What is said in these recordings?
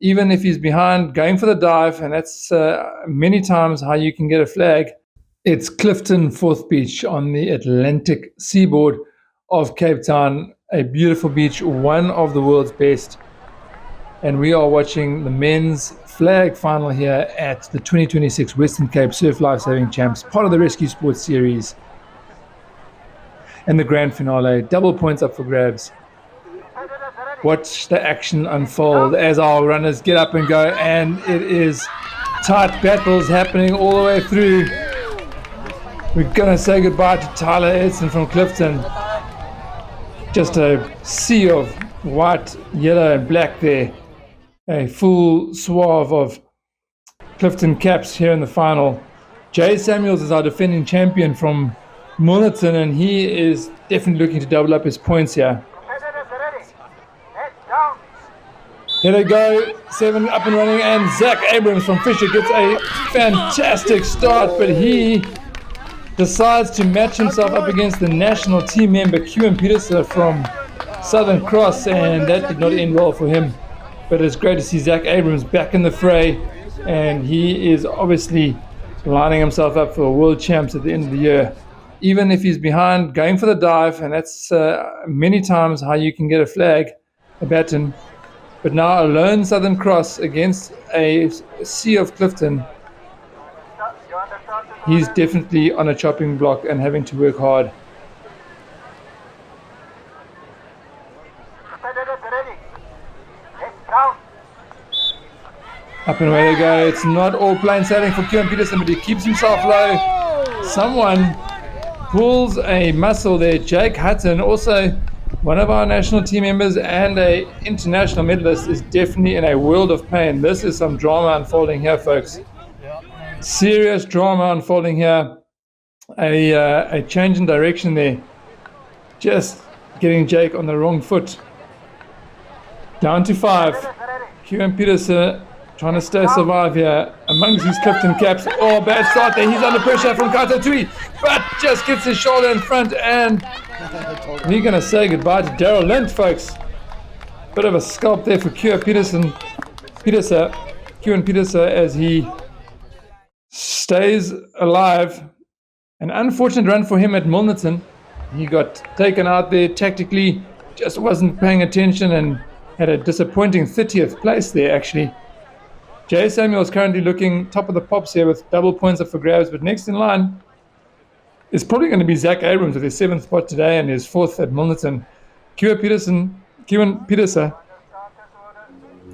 even if he's behind, going for the dive, and that's many times how you can get a flag. It's Clifton Fourth Beach on the Atlantic seaboard of Cape Town, a beautiful beach, one of the world's best. And we are watching the men's flag final here at the 2026 Western Cape Surf Lifesaving Champs, part of the Rescue Sports Series. And the grand finale, double points up for grabs. Watch the action unfold as our runners get up and go, and it is tight battles happening all the way through. We're going to say goodbye to Tyler Edson from Clifton. Just a sea of white, yellow, and black there. A full swath of Clifton caps here in the final. Jay Samuels is our defending champion from Milnerton, and he is definitely looking to double up his points here. Here they go, 7 up and running, and Zach Abrams from Fisher gets a fantastic start, but he decides to match himself up against the national team member Quewin Pieterse from Southern Cross, and that did not end well for him. But it's great to see Zach Abrams back in the fray, and he is obviously lining himself up for world champs at the end of the year. Even if he's behind, going for the dive, and that's many times how you can get a flag, a baton. But now a lone Southern Cross against a sea of Clifton. He's definitely on a chopping block and having to work hard. Up and away they go. It's not all plain sailing for Quewin Pieterse, but he keeps himself low. Someone pulls a muscle there. Jake Hutton, also one of our national team members and an international medalist, is definitely in a world of pain. This is some drama unfolding here, folks. Serious drama unfolding here. A change in direction there. Just getting Jake on the wrong foot. Down to 5. Quewin Pieterse trying to stay survive here amongst his Clifton caps. Oh, bad start there. He's under pressure from Kyto Tuohy, but just gets his shoulder in front, and we're going to say goodbye to Darryl Lindt, folks. Bit of a scalp there for Quewin Pieterse as he stays alive. An unfortunate run for him at Milnerton. He got taken out there tactically, just wasn't paying attention and had a disappointing 30th place there, actually. Jay Samuels currently looking top of the pops here with double points up for grabs, but next in line is probably going to be Zach Abrams with his 7th spot today and his 4th at Milnerton. Quewin Pieterse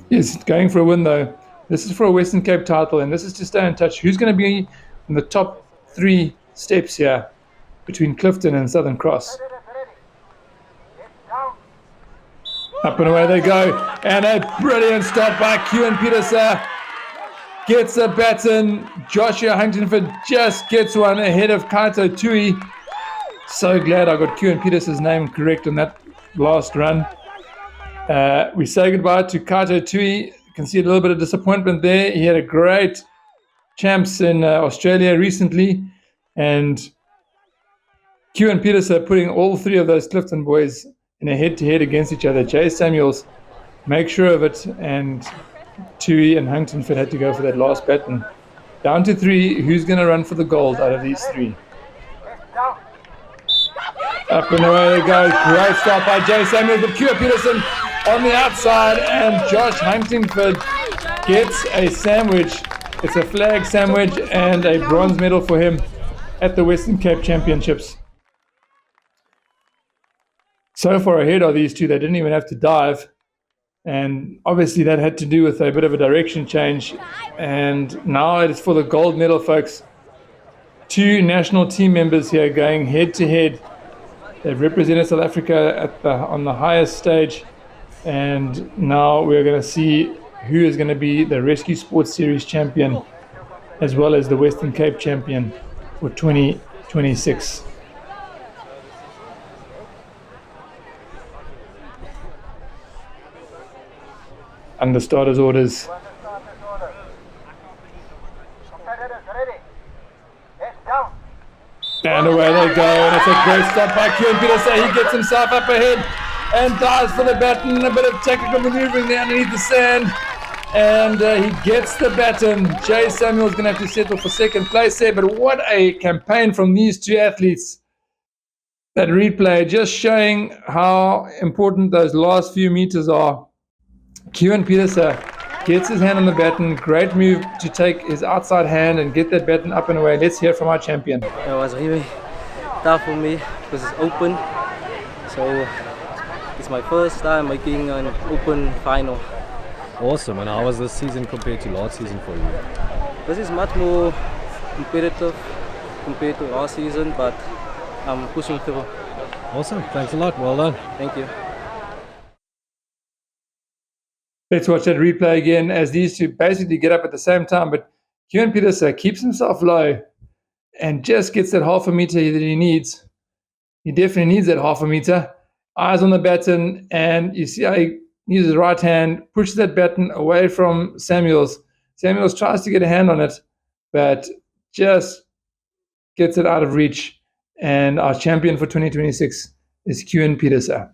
is going for a win, though. This is for a Western Cape title, and this is to stay in touch. Who's going to be in the top 3 steps here between Clifton and Southern Cross? Up and away they go, and a brilliant start by Quewin Pieterse. Gets a baton. Joshua Huntingford just gets one ahead of Kyto Tuohy. So glad I got Quewin Pieterse's name correct on that last run. We say goodbye to Kyto Tuohy. You can see a little bit of disappointment there. He had a great champs in Australia recently, and Quewin Pieterse putting all 3 of those Clifton boys in a head-to-head against each other. Jay Samuels make sure of it, and Tuohy and Huntingford had to go for that last baton. Down to 3. Who's going to run for the gold out of these 3? Up and away they go. Great start by Jay Samuels, but Quewin Pieterse on the outside, and Josh Huntingford gets a sandwich. It's a flag sandwich and a bronze medal for him at the Western Cape Championships. So far ahead are these 2, they didn't even have to dive. And obviously that had to do with a bit of a direction change. And now it is for the gold medal, folks. 2 national team members here going head to head. They've represented South Africa on the highest stage. And now we're going to see who is going to be the Rescue Sports Series champion, as well as the Western Cape champion for 2026. Under starters orders. And away they go, and it's a great stop by Quewin Pieterse. He gets himself up ahead and dives for the baton. A bit of technical maneuvering there underneath the sand. And he gets the baton. Jay Samuel's going to have to settle for second place there, but what a campaign from these two athletes. That replay just showing how important those last few meters are. Quewin Pieterse gets his hand on the baton. Great move to take his outside hand and get that baton up and away. Let's hear from our champion. It was really tough for me because it's open. So it's my first time making an open final. Awesome. And how was this season compared to last season for you? This is much more competitive compared to last season, but I'm pushing through. Awesome. Thanks a lot. Well done. Thank you. Let's watch that replay again as these two basically get up at the same time, but Quewin Pieterse keeps himself low and just gets that half a meter that he needs. He definitely needs that half a meter. Eyes on the baton, and you see how he uses his right hand, pushes that baton away from Samuels. Samuels tries to get a hand on it, but just gets it out of reach. And our champion for 2026 is Quewin Pieterse.